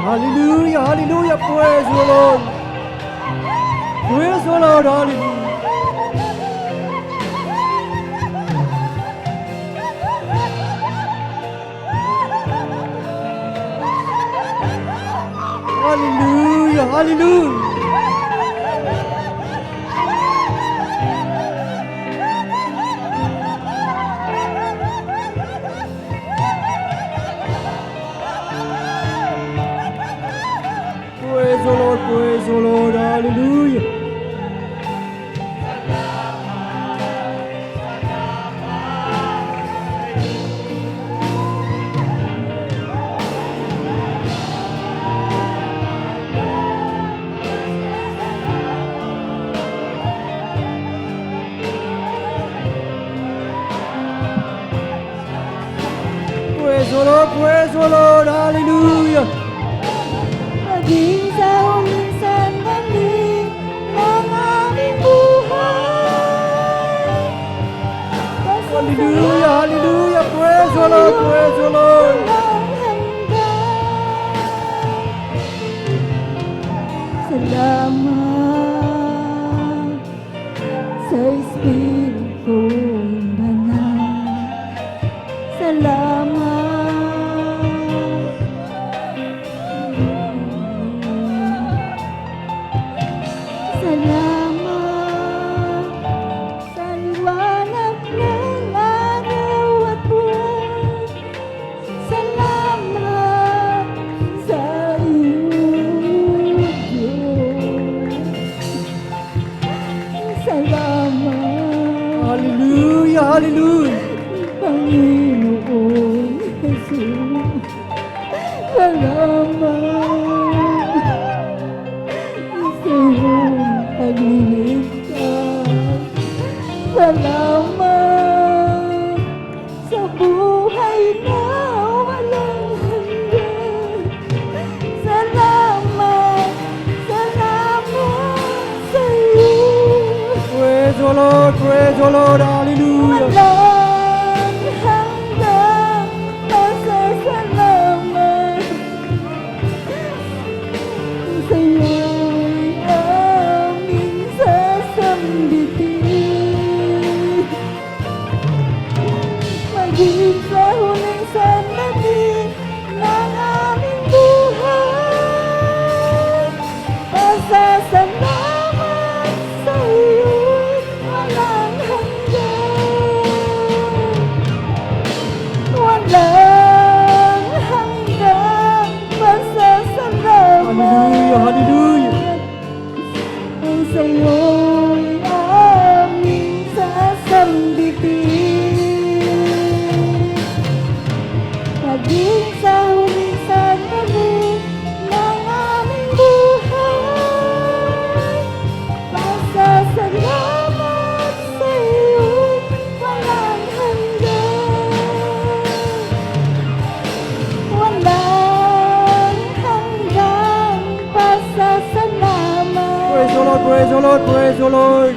Hallelujah, hallelujah, praise the Lord. Praise the Lord, hallelujah. Hallelujah, hallelujah. Praise the Lord, hallelujah. Praise the Lord, hallelujah. Maging sa huling sandali ng aming buhay. Hallelujah, hallelujah, praise the Lord, praise the Lord. Salamat sa Espiritu'y banal. Salamat. Salamat sa liwanag ng araw at buwan. Salamat sa iyong Diyos. Salamat, Hallelujah, hallelujah. Panginoon Jesus. Salamat sa iyong pagliligtas. Salamat sa buhay na walang hanggan. Salamat, salamat sa iyo. Praise the Lord, hallelujah. Walang hanggang pasasalamat sa iyo'y aming sasambitin. Maging sa huling sandali ng aming buhay, pasasalamat sa iyo'y walang hanggan. Walang hanggang pasasalamat. Hallelujah, hallelujah. praise the Lord, praise the Lord.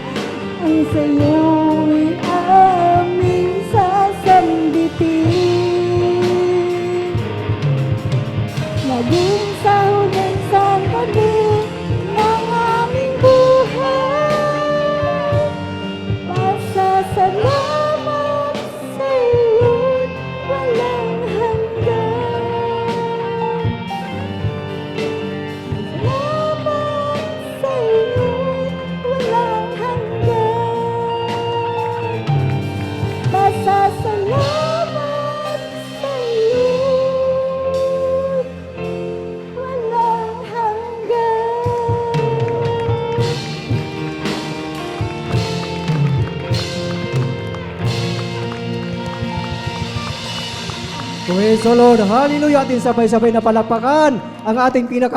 Ang sa'yo'y aming sasambitin. Naging sa huling sandali ng aming buhay. Pasasalamat sa'yo'y walang hanggan. Salamat sa'yo'y walang hanggan. Pasasalamat sa'yo'y walang hanggan. Praise the Lord. Hallelujah. Atin sabay-sabay na palakpakan ang ating pinaka